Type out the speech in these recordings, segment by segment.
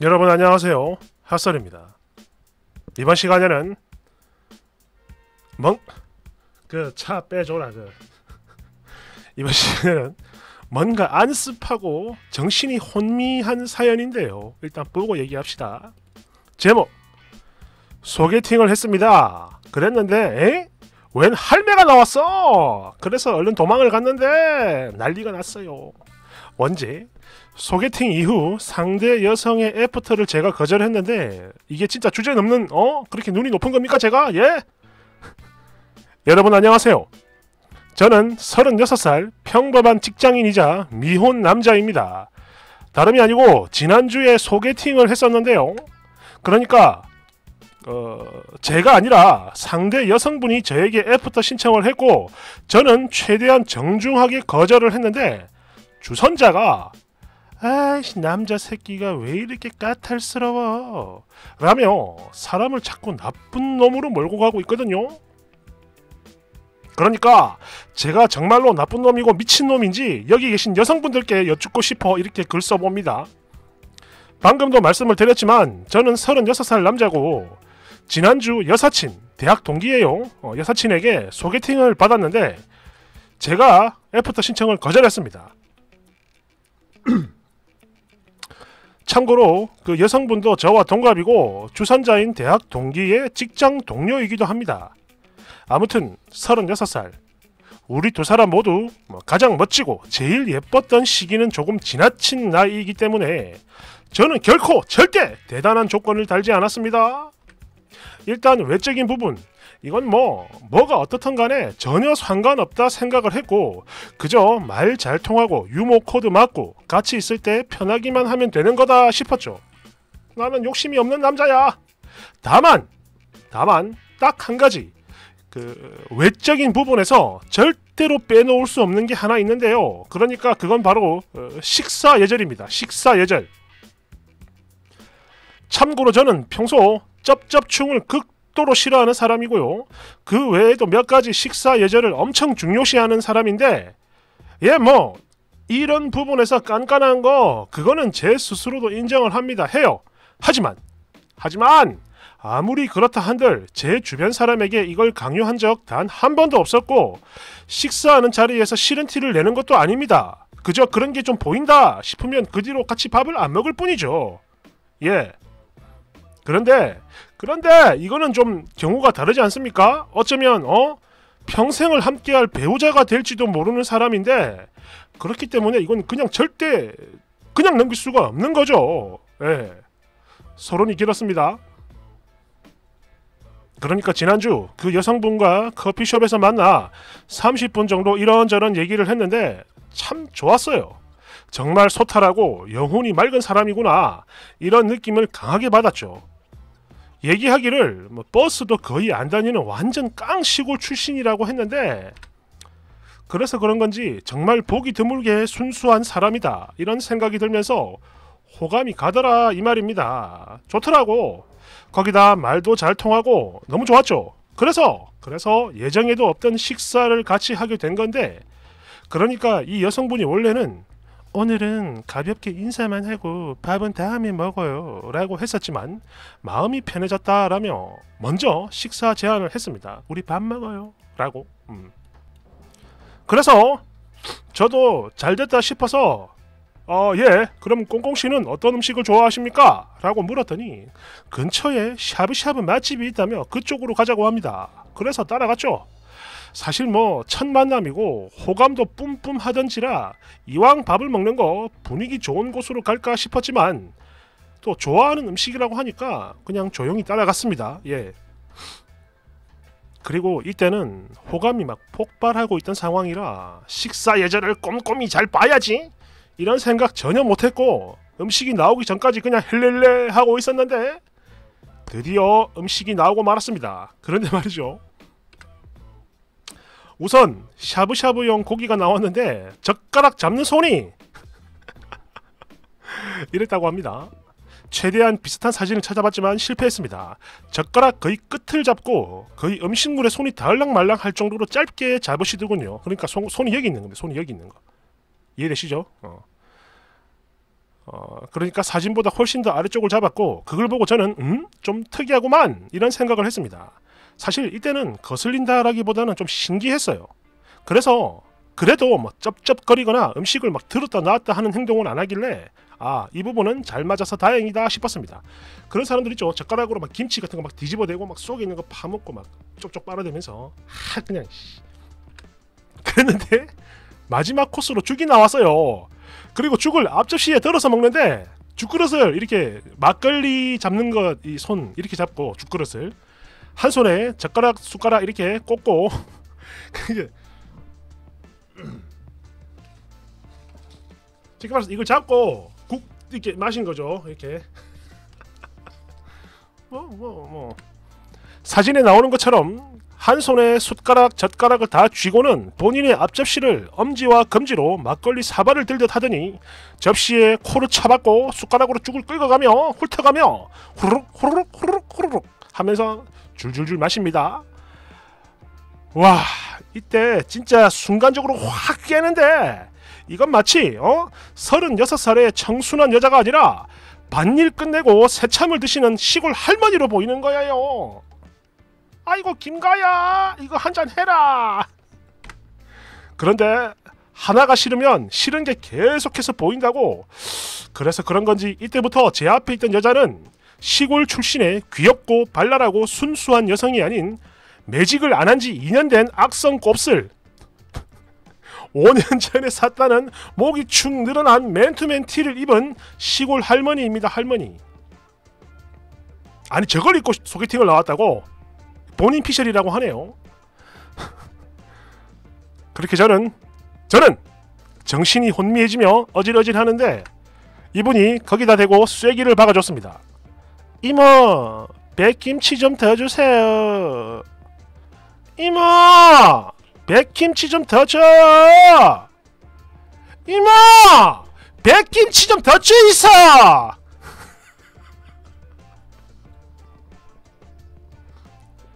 여러분 안녕하세요. 핫설입니다. 이번 시간에는 차 빼줘라 이번 시간에는 뭔가 안습하고 정신이 혼미한 사연인데요. 일단 보고 얘기합시다. 제목: 소개팅을 했습니다. 그랬는데 웬 할매가 나왔어. 그래서 얼른 도망을 갔는데 난리가 났어요. 뭔지, 소개팅 이후 상대 여성의 애프터를 제가 거절했는데 이게 진짜 주제 넘는 그렇게 눈이 높은 겁니까 제가? 예? 여러분 안녕하세요. 저는 36살 평범한 직장인이자 미혼 남자입니다. 다름이 아니고 지난주에 소개팅을 했었는데요. 그러니까 제가 아니라 상대 여성분이 저에게 애프터 신청을 했고 저는 최대한 정중하게 거절을 했는데 주선자가 아이씨 남자 새끼가 왜 이렇게 까탈스러워 라며 사람을 자꾸 나쁜 놈으로 몰고 가고 있거든요. 그러니까 제가 정말로 나쁜 놈이고 미친놈인지 여기 계신 여성분들께 여쭙고 싶어 이렇게 글 써봅니다. 방금도 말씀을 드렸지만 저는 36살 남자고 지난주 여사친, 대학 동기예요. 여사친에게 소개팅을 받았는데 제가 애프터 신청을 거절했습니다. 참고로 그 여성분도 저와 동갑이고 주선자인 대학 동기의 직장 동료이기도 합니다. 아무튼 36살, 우리 두 사람 모두 가장 멋지고 제일 예뻤던 시기는 조금 지나친 나이이기 때문에 저는 결코 절대 대단한 조건을 달지 않았습니다. 일단 외적인 부분, 이건 뭐가 어떻든 간에 전혀 상관없다 생각을 했고 그저 말 잘 통하고 유머 코드 맞고 같이 있을 때 편하기만 하면 되는 거다 싶었죠. 나는 욕심이 없는 남자야. 다만 딱 한 가지, 그 외적인 부분에서 절대로 빼놓을 수 없는 게 하나 있는데요. 그러니까 그건 바로 식사 예절입니다. 식사 예절. 참고로 저는 평소 쩝쩝충을 극도로 싫어하는 사람이고요. 그 외에도 몇 가지 식사 예절을 엄청 중요시하는 사람인데 이런 부분에서 깐깐한 거 그거는 제 스스로도 인정을 합니다. 해요. 하지만 아무리 그렇다 한들 제 주변 사람에게 이걸 강요한 적 단 한 번도 없었고 식사하는 자리에서 싫은 티를 내는 것도 아닙니다. 그저 그런 게 좀 보인다 싶으면 그 뒤로 같이 밥을 안 먹을 뿐이죠. 예. 그런데 이거는 좀 경우가 다르지 않습니까? 어쩌면 평생을 함께할 배우자가 될지도 모르는 사람인데 그렇기 때문에 이건 그냥 절대 그냥 넘길 수가 없는 거죠. 예. 서론이 길었습니다. 그러니까 지난주 그 여성분과 커피숍에서 만나 30분 정도 이런저런 얘기를 했는데 참 좋았어요. 정말 소탈하고 영혼이 맑은 사람이구나 이런 느낌을 강하게 받았죠. 얘기하기를 버스도 거의 안 다니는 완전 깡 시골 출신이라고 했는데 그래서 그런 건지 정말 보기 드물게 순수한 사람이다 이런 생각이 들면서 호감이 가더라 이 말입니다. 좋더라고. 거기다 말도 잘 통하고 너무 좋았죠. 그래서 예정에도 없던 식사를 같이 하게 된 건데 그러니까 이 여성분이 원래는 오늘은 가볍게 인사만 하고 밥은 다음에 먹어요 라고 했었지만 마음이 편해졌다라며 먼저 식사 제안을 했습니다. 우리 밥 먹어요 라고. 그래서 저도 잘됐다 싶어서 예, 그럼 꽁꽁씨는 어떤 음식을 좋아하십니까? 라고 물었더니 근처에 샤브샤브 맛집이 있다며 그쪽으로 가자고 합니다. 그래서 따라갔죠. 사실 첫 만남이고 호감도 뿜뿜 하던지라 이왕 밥을 먹는 거 분위기 좋은 곳으로 갈까 싶었지만 또 좋아하는 음식이라고 하니까 그냥 조용히 따라갔습니다. 예. 그리고 이때는 호감이 막 폭발하고 있던 상황이라 식사 예절을 꼼꼼히 잘 봐야지 이런 생각 전혀 못했고 음식이 나오기 전까지 그냥 헬렐레 하고 있었는데 드디어 음식이 나오고 말았습니다. 그런데 말이죠. 우선 샤브샤브용 고기가 나왔는데 젓가락 잡는 손이 이랬다고 합니다. 최대한 비슷한 사진을 찾아봤지만 실패했습니다. 젓가락 거의 끝을 잡고 거의 음식물에 손이 닿을랑말랑 할 정도로 짧게 잡으시더군요. 그러니까 손이 여기 있는 겁니다. 손이 여기 있는 거. 이해되시죠? 그러니까 사진보다 훨씬 더 아래쪽을 잡았고 그걸 보고 저는 좀 특이하구만 이런 생각을 했습니다. 사실 이때는 거슬린다라기보다는 좀 신기했어요. 그래서 그래도 뭐 쩝쩝거리거나 음식을 막 들었다 놨다 하는 행동은 안 하길래 이 부분은 잘 맞아서 다행이다 싶었습니다. 그런 사람들 있죠. 젓가락으로 막 김치 같은 거 막 뒤집어대고 막 속에 있는 거 파먹고 막 쪽쪽 빨아대면서 그냥 그랬는데 마지막 코스로 죽이 나왔어요. 그리고 죽을 앞접시에 덜어서 먹는데 죽그릇을 이렇게 막걸리 잡는 것 이 손 이렇게 잡고 죽그릇을 한 손에 젓가락 숟가락 이렇게 꽂고 지금 말해서 이걸 잡고 국 이렇게 마신 거죠. 이렇게 사진에 나오는 것처럼 한 손에 숟가락 젓가락을 다 쥐고는 본인의 앞접시를 엄지와 검지로 막걸리 사발을 들듯 하더니 접시에 코를 차박고 숟가락으로 죽을 긁어가며 훑어가며 후루룩 후루룩 후루룩 후루룩 하면서 줄줄줄 마십니다. 와, 이때 진짜 순간적으로 확 깨는데 이건 마치 36살의 청순한 여자가 아니라 밭일 끝내고 새참을 드시는 시골 할머니로 보이는 거예요. 아이고 김가야 이거 한잔 해라. 그런데 하나가 싫으면 싫은 게 계속해서 보인다고. 그래서 그런 건지 이때부터 제 앞에 있던 여자는 시골 출신의 귀엽고 발랄하고 순수한 여성이 아닌 매직을 안 한 지 2년 된 악성 곱슬 5년 전에 샀다는 목이 축 늘어난 맨투맨 티를 입은 시골 할머니입니다. 할머니. 아니 저걸 입고 소개팅을 나왔다고? 본인 피셜이라고 하네요. 그렇게 저는 정신이 혼미해지며 어질어질하는데 이분이 거기다 대고 쐐기를 박아줬습니다. 이모 백김치 좀 더 주세요. 이모 백김치 좀 더 줘. 이모 백김치 좀 더 줘 있어.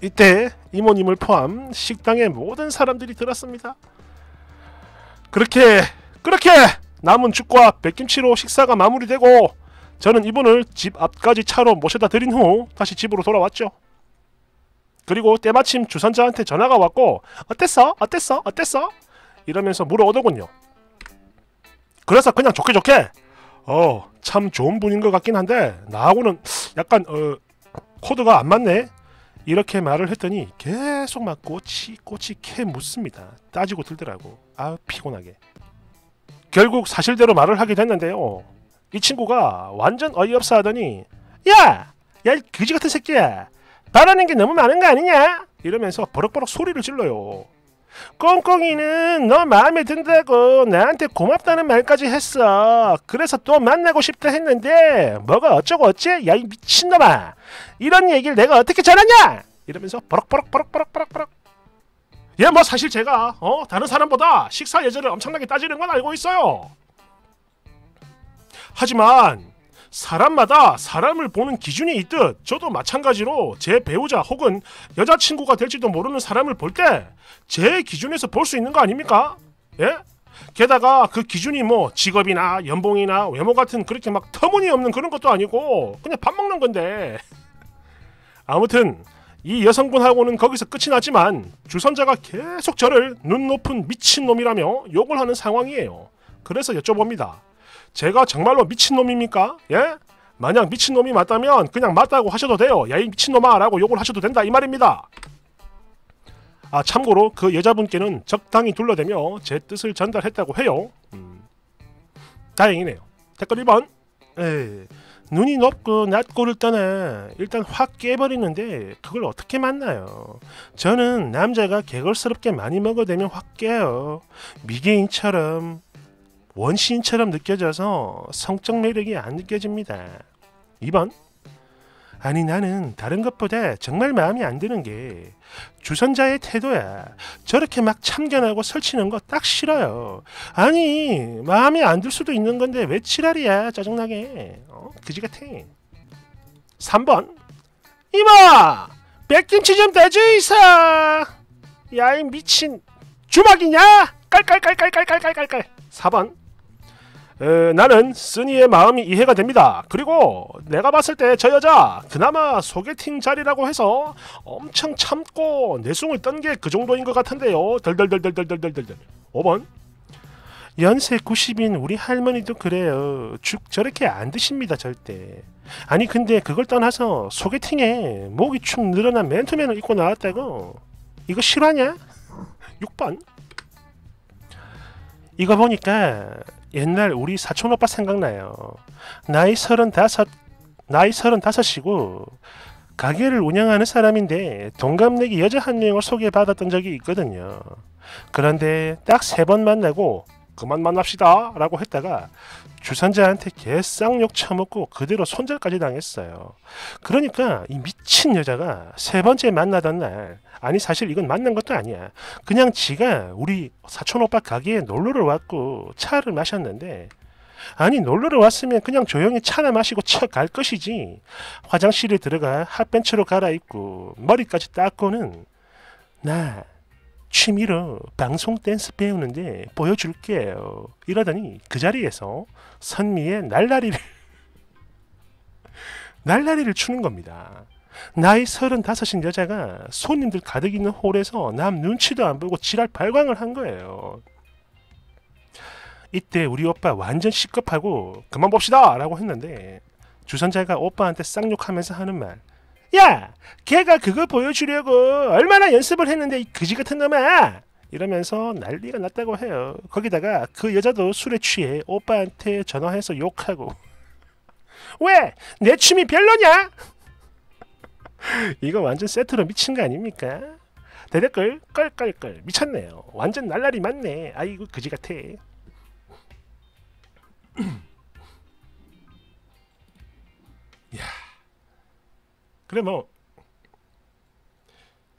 이때 이모님을 포함 식당의 모든 사람들이 들었습니다. 그렇게 남은 죽과 백김치로 식사가 마무리되고 저는 이분을 집 앞까지 차로 모셔다 드린 후 다시 집으로 돌아왔죠. 그리고 때마침 주선자한테 전화가 왔고 어땠어? 이러면서 물어오더군요. 그래서 그냥 좋게 참 좋은 분인 것 같긴 한데 나하고는 약간 코드가 안 맞네 이렇게 말을 했더니 계속 막 꼬치 캐 묻습니다. 따지고 들더라고. 피곤하게. 결국 사실대로 말을 하게 됐는데요. 이 친구가 완전 어이없어 하더니 야 이 그지같은 새끼야 바라는 게 너무 많은 거 아니냐? 이러면서 버럭버럭 소리를 질러요. 꽁꽁이는 너 마음에 든다고 나한테 고맙다는 말까지 했어. 그래서 또 만나고 싶다 했는데 뭐가 어쩌고 어째? 야 이 미친놈아 이런 얘기를 내가 어떻게 전하냐? 이러면서 버럭버럭 뭐 사실 제가 다른 사람보다 식사 예절을 엄청나게 따지는 건 알고 있어요. 하지만 사람마다 사람을 보는 기준이 있듯 저도 마찬가지로 제 배우자 혹은 여자친구가 될지도 모르는 사람을 볼 때 제 기준에서 볼 수 있는 거 아닙니까? 예? 게다가 그 기준이 뭐 직업이나 연봉이나 외모 같은 그렇게 막 터무니없는 그런 것도 아니고 그냥 밥 먹는 건데 아무튼 이 여성분하고는 거기서 끝이 났지만 주선자가 계속 저를 눈 높은 미친놈이라며 욕을 하는 상황이에요. 그래서 여쭤봅니다. 제가 정말로 미친놈입니까? 예? 만약 미친놈이 맞다면 그냥 맞다고 하셔도 돼요. 야 이 미친놈아 라고 욕을 하셔도 된다 이 말입니다. 참고로 그 여자분께는 적당히 둘러대며 제 뜻을 전달했다고 해요. 다행이네요. 댓글 1번 눈이 높고 낮고를 떠나 일단 확 깨버리는데 그걸 어떻게 만나요? 저는 남자가 개걸스럽게 많이 먹어대면 확 깨요. 미개인처럼 원시인처럼 느껴져서 성적 매력이 안 느껴집니다. 2번 아니 나는 다른 것보다 정말 마음에 안 드는 게 주선자의 태도야. 저렇게 막 참견하고 설치는 거 딱 싫어요. 아니 마음에 안 들 수도 있는 건데 왜 지랄이야 짜증나게. 그지같아. 3번 이모 백김치 좀 더 주이소. 야이 미친 주먹이냐? 깔깔깔깔깔깔깔깔. 4번 나는 쓰니의 마음이 이해가 됩니다. 그리고 내가 봤을 때 저 여자 그나마 소개팅 자리라고 해서 엄청 참고 내숭을 떤 게 그 정도인 것 같은데요. 덜덜덜덜덜덜덜덜. 5번. 연세 90인 우리 할머니도 그래요. 죽 저렇게 안 드십니다 절대. 아니 근데 그걸 떠나서 소개팅에 목이 축 늘어난 맨투맨을 입고 나왔다고? 이거 실화냐? 6번. 이거 보니까 옛날 우리 사촌오빠 생각나요. 나이 35이고 가게를 운영하는 사람인데 동갑내기 여자 한 명을 소개받았던 적이 있거든요. 그런데 딱 3번 만나고 그만 만납시다 라고 했다가 주선자한테 개쌍욕 처먹고 그대로 손절까지 당했어요. 그러니까 이 미친 여자가 3번째 만나던 날, 아니 사실 이건 만난 것도 아니야. 그냥 지가 우리 사촌오빠 가게에 놀러를 왔고 차를 마셨는데, 아니 놀러를 왔으면 그냥 조용히 차나 마시고 쳐 갈 것이지, 화장실에 들어가 핫팬츠로 갈아입고 머리까지 닦고는 나 취미로 방송 댄스 배우는데 보여줄게요 이러더니 그 자리에서 선미의 날라리를 추는 겁니다. 나이 35인 여자가 손님들 가득 있는 홀에서 남 눈치도 안 보고 지랄 발광을 한 거예요. 이때 우리 오빠 완전 시급하고 그만 봅시다 라고 했는데 주선자가 오빠한테 쌍욕하면서 하는 말, 야! 걔가 그거 보여주려고 얼마나 연습을 했는데 이 그지같은 놈아! 이러면서 난리가 났다고 해요. 거기다가 그 여자도 술에 취해 오빠한테 전화해서 욕하고 왜? 내 춤이 별로냐? 이거 완전 세트로 미친 거 아닙니까? 대댓글 껄껄껄 미쳤네요. 완전 날라리 맞네. 아이고 그지같아. 야, 그래 뭐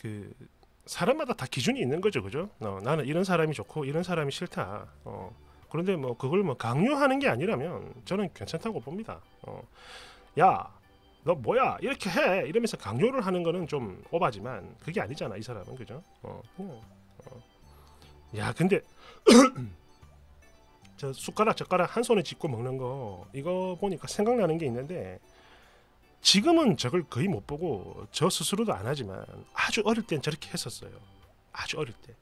그 사람마다 다 기준이 있는 거죠, 그죠? 나는 이런 사람이 좋고 이런 사람이 싫다. 그런데 뭐 그걸 뭐 강요하는 게 아니라면 저는 괜찮다고 봅니다. 야, 너 뭐야 이렇게 해 이러면서 강요를 하는 거는 좀 오바지만 그게 아니잖아 이 사람은, 그죠? 야, 근데 저 숟가락 한 손에 짚고 먹는 거 이거 보니까 생각나는 게 있는데, 지금은 저걸 거의 못 보고 저 스스로도 안 하지만 아주 어릴 땐 저렇게 했었어요. 아주 어릴 때.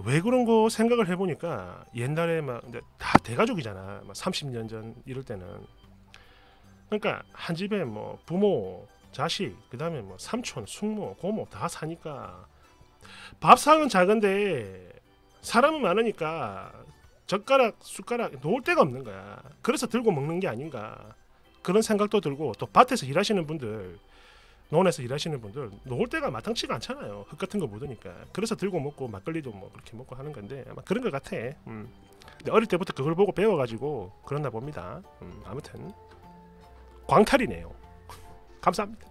왜 그런 거 생각을 해보니까 옛날에 막 다 대가족이잖아. 막 30년 전 이럴 때는. 그러니까 한 집에 뭐 부모, 자식, 그 다음에 뭐 삼촌, 숙모, 고모 다 사니까 밥상은 작은데 사람은 많으니까 젓가락, 숟가락 놓을 데가 없는 거야. 그래서 들고 먹는 게 아닌가. 그런 생각도 들고, 또 밭에서 일하시는 분들, 논에서 일하시는 분들 놓을 데가 마땅치가 않잖아요. 흙 같은 거 묻으니까. 그래서 들고 먹고 막걸리도 뭐 그렇게 먹고 하는 건데 아마 그런 것 같아. 근데 어릴 때부터 그걸 보고 배워가지고 그랬나 봅니다. 아무튼 광탈이네요. 감사합니다.